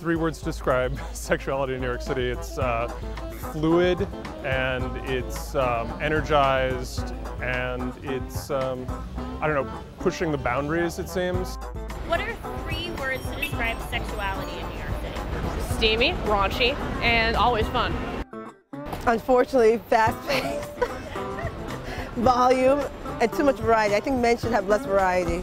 three words to describe sexuality in New York City. It's fluid, and it's energized, and it's, I don't know, pushing the boundaries, it seems. What are three words to describe sexuality in New York City? Steamy, raunchy, and always fun. Unfortunately, fast-paced, volume, and too much variety. I think men should have less variety.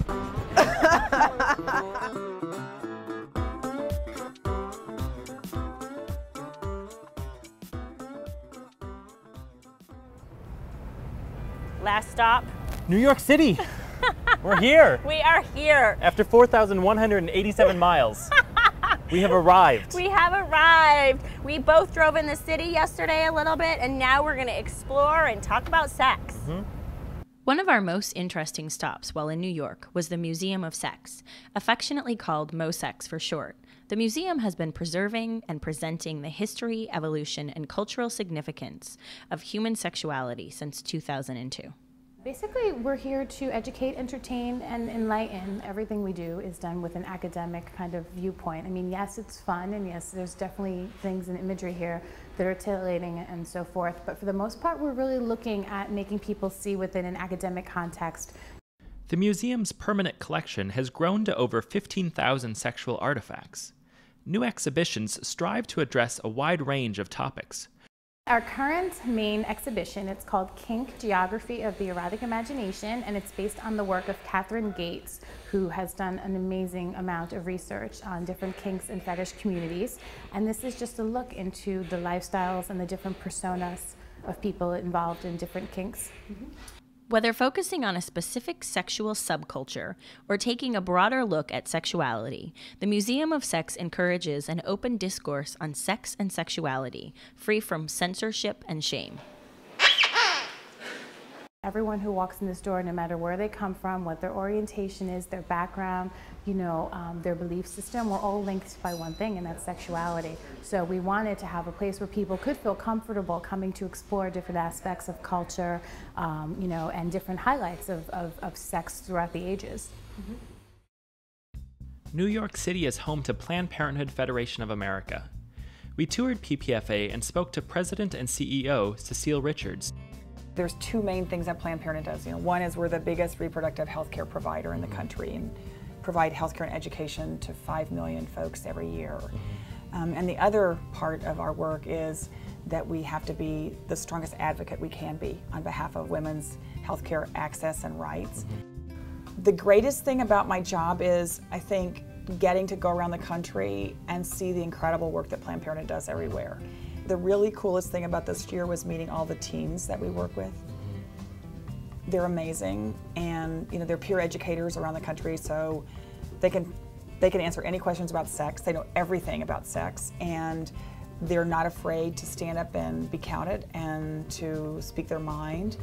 Last stop. New York City. We're here. We are here. After 4,187 miles. We have arrived. We have arrived. We both drove in the city yesterday a little bit, and now we're going to explore and talk about sex. One of our most interesting stops while in New York was the Museum of Sex, affectionately called MoSex for short. The museum has been preserving and presenting the history, evolution, and cultural significance of human sexuality since 2002. Basically, we're here to educate, entertain, and enlighten. Everything we do is done with an academic kind of viewpoint. I mean, yes, it's fun, and yes, there's definitely things and imagery here that are titillating and so forth, but for the most part, we're really looking at making people see within an academic context. The museum's permanent collection has grown to over 15,000 sexual artifacts. New exhibitions strive to address a wide range of topics. Our current main exhibition, it's called Kink, Geography of the Erotic Imagination, and it's based on the work of Catherine Gates, who has done an amazing amount of research on different kinks and fetish communities. And this is just a look into the lifestyles and the different personas of people involved in different kinks. Whether focusing on a specific sexual subculture or taking a broader look at sexuality, the Museum of Sex encourages an open discourse on sex and sexuality, free from censorship and shame. Everyone who walks in this door, no matter where they come from, what their orientation is, their background, you know, their belief system, we're all linked by one thing, and that's sexuality. So we wanted to have a place where people could feel comfortable coming to explore different aspects of culture, you know, and different highlights of sex throughout the ages. New York City is home to Planned Parenthood Federation of America. We toured PPFA and spoke to President and CEO Cecile Richards. There's two main things that Planned Parenthood does. You know, one is we're the biggest reproductive health care provider in the country and provide health care and education to 5 million folks every year. And the other part of our work is that we have to be the strongest advocate we can be on behalf of women's health care access and rights. The greatest thing about my job is, I think, getting to go around the country and see the incredible work that Planned Parenthood does everywhere. The really coolest thing about this year was meeting all the teens that we work with. They're amazing, and you know, they're peer educators around the country, so they can answer any questions about sex. They know everything about sex, and they're not afraid to stand up and be counted and to speak their mind.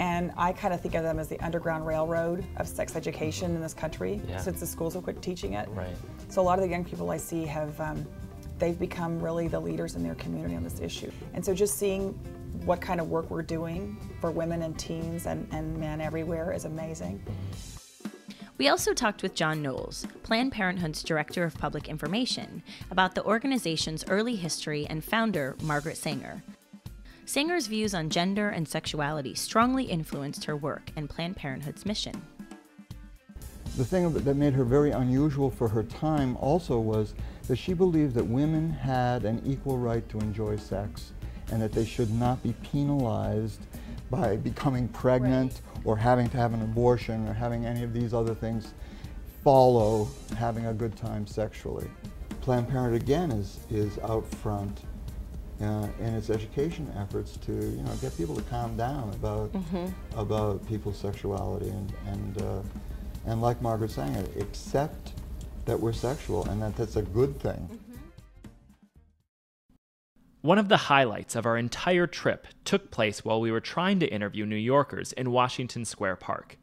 And I kind of think of them as the Underground Railroad of sex education in this country, since the schools have quit teaching it. So a lot of the young people I see have they've become really the leaders in their community on this issue. And so just seeing what kind of work we're doing for women and teens and men everywhere is amazing. We also talked with John Knowles, Planned Parenthood's Director of Public Information, about the organization's early history and founder, Margaret Sanger. Sanger's views on gender and sexuality strongly influenced her work and Planned Parenthood's mission. The thing that made her very unusual for her time also was that she believed that women had an equal right to enjoy sex and that they should not be penalized by becoming pregnant or having to have an abortion or having any of these other things follow having a good time sexually. Planned Parenthood, again, is out front in its education efforts to, you know, get people to calm down about people's sexuality and like Margaret Sanger, accept that we're sexual and that that's a good thing. One of the highlights of our entire trip took place while we were trying to interview New Yorkers in Washington Square Park.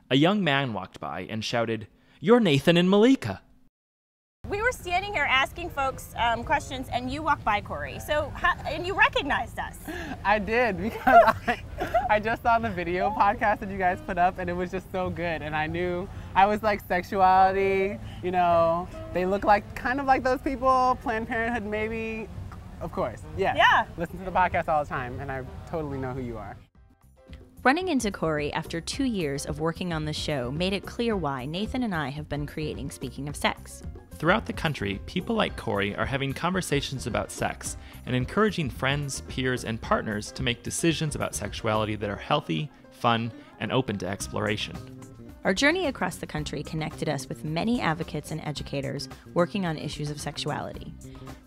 A young man walked by and shouted, "You're Nathan and Malika." We were standing here asking folks questions, and you walked by, Cory. So, and you recognized us. I did, because I just saw the video podcast that you guys put up, and it was just so good. And I knew I was like, sexuality, you know, they look like, kind of like those people, Planned Parenthood maybe, of course, yes. Yeah. Listen to the podcast all the time, and I totally know who you are. Running into Cory after 2 years of working on the show made it clear why Nathan and I have been creating Speaking of Sex. Throughout the country, people like Cory are having conversations about sex and encouraging friends, peers, and partners to make decisions about sexuality that are healthy, fun, and open to exploration. Our journey across the country connected us with many advocates and educators working on issues of sexuality.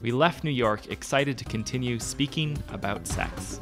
We left New York excited to continue speaking about sex.